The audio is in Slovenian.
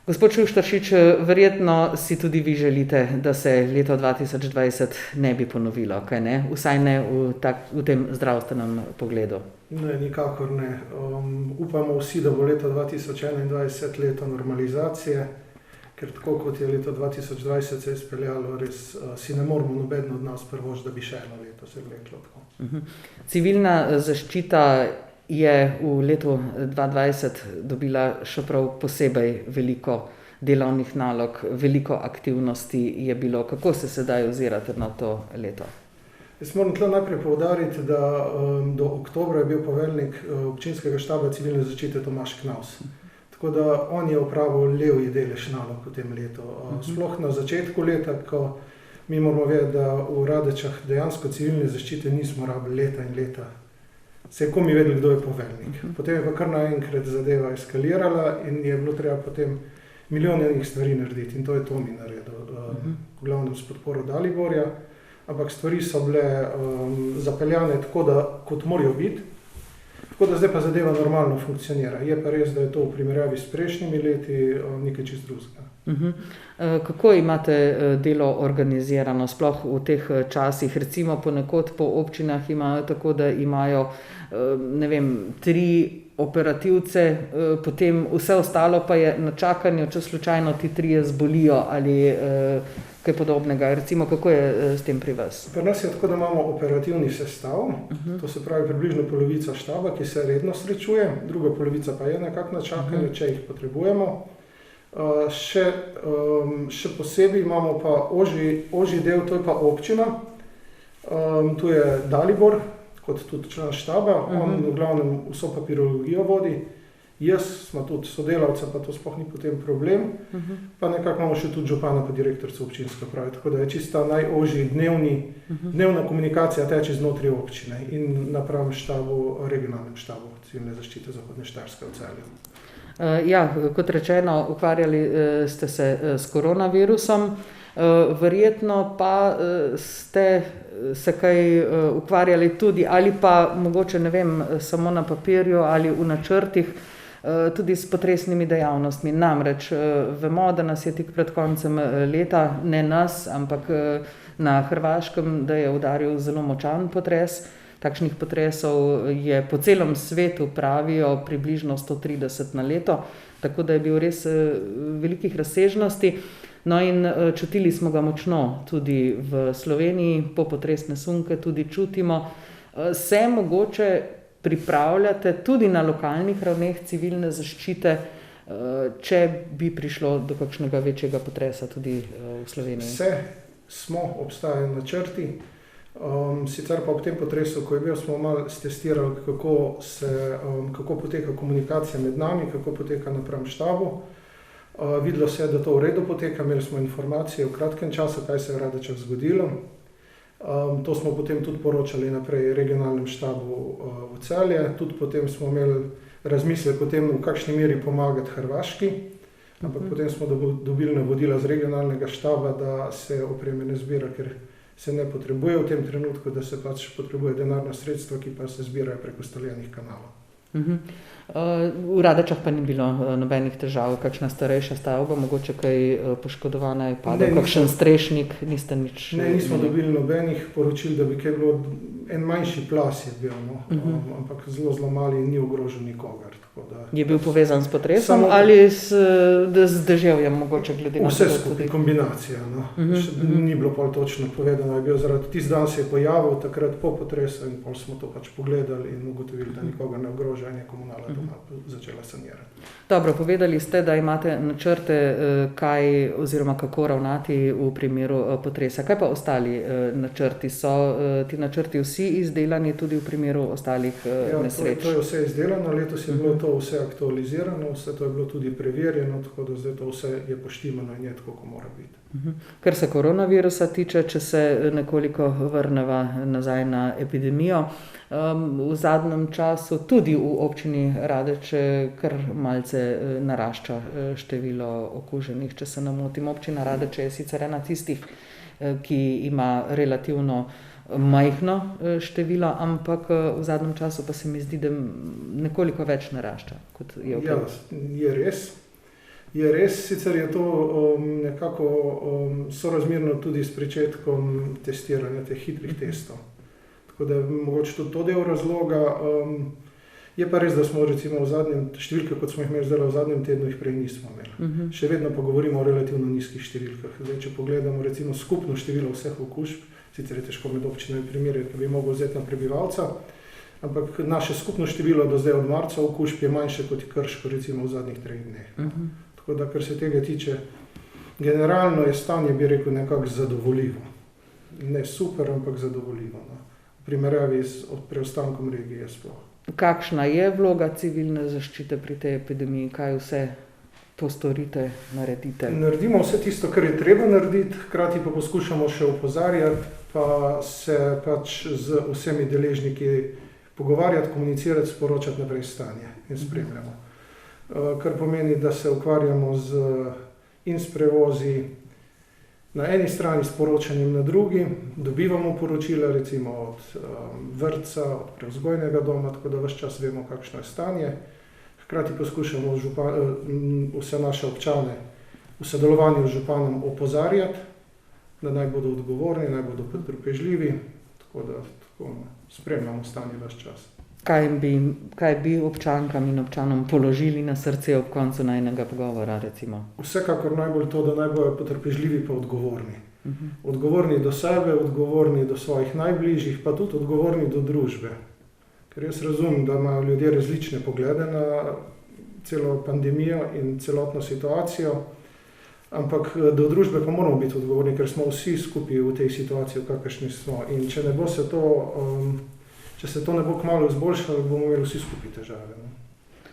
Gospod Šuštaršič, verjetno si tudi vi želite, da se leto 2020 ne bi ponovilo, kaj ne? Vsaj ne v tem zdravstvenem pogledu. Ne, nikakor ne. Upamo vsi, da bo leto 2021 leto normalizacije, ker tako kot je leto 2020 se izpeljalo, res si ne moramo nobeden od nas privoščiti, da bi še eno leto se vleklo tako. Civilna zaščita je v letu 2020 dobila še prav posebej veliko delovnih nalog, veliko aktivnosti je bilo. Kako se sedaj ozirate na to leto? Jaz moram tukaj najprej poudariti, da do oktobra je bil poveljnik občinskega štaba civilne zaščite Tomaž Knavs. Tako da on je opravil levji delež nalog v tem letu. Sploh na začetku leta, ko mi moramo vedeti, da v Radečah dejansko civilne zaščite nismo rabili leta in leta. Se je komi vedeli, kdo je poveljnik. Potem je pa kar naenkrat zadeva eskalirala in je bilo treba potem milijon enih stvari narediti in to je Tomi naredil. V glavnem s podporo Daliborja, ampak stvari so bile zapeljane tako, da kot morajo biti. Tako da zdaj pa zadeva normalno funkcionira. Je pa res, da je to v primerjavi s prejšnjimi leti nekaj čist drugega. Kako imate delo organizirano, sploh v teh časih? Recimo ponekod po občinah imajo tako, da imajo, ne vem, 3 operativce, potem vse ostalo pa je na čakanju, če slučajno ti 3 zbolijo ali kaj podobnega. Recimo, kako je s tem pri vas? Pri nas je tako, da imamo operativni sestav, to se pravi približno polovica štaba, ki se redno srečuje, druga polovica pa je nekako na čakanju, če jih potrebujemo. Še posebej imamo pa ožji del, to je pa občina. Tu je Dalibor, kot tudi član štaba, on v glavnem vso papirologijo vodi. Jaz smo tudi sodelavca, pa to sploh ni potem problem. Pa nekako imamo še tudi župana pa direktorico občinske uprave, tako da je čista najožji dnevna komunikacija teče znotraj občine in napram štabu, regionalnem štabu civilne zaščite Zahodne Štajerske v Celju. Ja, kot rečeno, ukvarjali ste se s koronavirusom, verjetno pa ste se kaj ukvarjali tudi, ali pa mogoče, ne vem, samo na papirju ali v načrtih, tudi s potresnimi dejavnostmi. Namreč vemo, da nas je tik pred koncem leta, ne nas, ampak na Hrvaškem, da je udaril zelo močan potres. Takšnih potresov je po celem svetu, pravijo, približno 130 na leto, tako da je bil res velikih razsežnosti. No in čutili smo ga močno tudi v Sloveniji, popotresne sunke tudi čutimo. Se mogoče pripravljate tudi na lokalnih ravneh civilne zaščite, če bi prišlo do kakšnega večjega potresa tudi v Sloveniji? Smo, obstajajo načrti. Sicer pa ob tem potresu, ko je bil, smo malo stestirali, kako poteka komunikacija med nami, kako poteka napram štabu. Videlo se je, da to v redu poteka, imeli smo informacije v kratkem času, kaj se je v Radečah zgodilo. To smo potem tudi poročali naprej regionalnem štabu v Celje, tudi potem smo imeli razmislek o tem, v kakšni meri pomagati Hrvaški, ampak potem smo dobili navodila z regionalnega štaba, da se opreme ne zbira, ker se ne potrebuje v tem trenutku, da se pač potrebuje denarna sredstva, ki pa se zbirajo preko ustaljenih kanalov. V Radečah pa ni bilo nobenih težav, kakšna starejša stavba, mogoče kaj poškodovana je padel, kakšen strešnik, niste nič... Ne, nismo dobili nobenih poročil, da bi kaj bilo, en manjši plas je bil, ampak zelo mali in ni ogrožen nikogar. Je bil povezan s potresom ali z deževjem, mogoče glede na to? Vse skupaj, kombinacija. Ni bilo pol točno povedano, je bil zaradi tisti dan se je pojavil, takrat po potresu in pol smo to pač pogledali in ugotovili, da nikogar ne ogroža in je komunala doma začela sanirati. Dobro, povedali ste, da imate načrte, kaj oziroma kako ravnati v primeru potresa. Kaj pa ostali načrti? So ti načrti vsi izdelani tudi v primeru ostalih nesreč? To je vse izdelano, letos je bilo to vse aktualizirano, vse to je bilo tudi preverjeno, tako da zdaj to vse je poštimano in je tako, ko mora biti. Kar se koronavirusa tiče, če se nekoliko vrneva nazaj na epidemijo, v zadnjem času tudi v občini Radeče kar malce narašča število okuženih, če se ne motim. Občina Radeče je sicer ena tistih, ki ima relativno majhno število, ampak v zadnjem času pa se mi zdi, da nekoliko več narašča, kot je v Ja, je res. Je res, sicer je to nekako sorazmerno tudi s pričetkom testiranja teh hitrih testov. Tako da je mogoče tudi to del razloga. Je pa res, da smo recimo v zadnjem številke, kot smo jih imeli zdaj v zadnjem tednu, jih prej nismo imeli. Še vedno pa govorimo o relativno nizkih številkah. Zdaj, če pogledamo recimo skupno število vseh okužb, sicer je težko med občinami primerjati, ki bi mogel vzeti na prebivalca, ampak naše skupno število do zdaj od marca okužb je manjše kot je Krško recimo v zadnjih 3 dneh. Tako da, kar se tega tiče, generalno je stanje, bi rekel, nekako zadovoljivo. Ne super, ampak zadovoljivo. No. V primerjavi s preostankom regije sploh. Kakšna je vloga civilne zaščite pri tej epidemiji? Kaj vse postorite, naredite? Naredimo vse tisto, kar je treba narediti, hkrati pa poskušamo še opozarjati, pa se pač z vsemi deležniki pogovarjati, komunicirati, sporočati naprej stanje in spremljamo. Kar pomeni, da se ukvarjamo in s prevozi na eni strani, s poročanjem na drugi, dobivamo poročila recimo od vrtca, od prevzgojnega doma, tako da ves čas vemo, kakšno je stanje. Hkrati poskušamo vse naše občane v sodelovanju z županom opozarjati, da naj bodo odgovorni, naj bodo potrpežljivi, tako da spremljamo stanje ves čas. Kaj bi občankam in občanom položili na srce ob koncu najinega pogovora, recimo? Vsekakor najbolj to, da naj bodo potrpežljivi pa odgovorni. Odgovorni do sebe, odgovorni do svojih najbližjih, pa tudi odgovorni do družbe. Ker jaz razumem, da imajo ljudje različne poglede na celo pandemijo in celotno situacijo, ampak do družbe pa moramo biti odgovorni, ker smo vsi skupaj v tej situaciji, v kakršni smo. In če se to ne bo kmalu izboljšalo, bomo imeli vsi skupaj težave.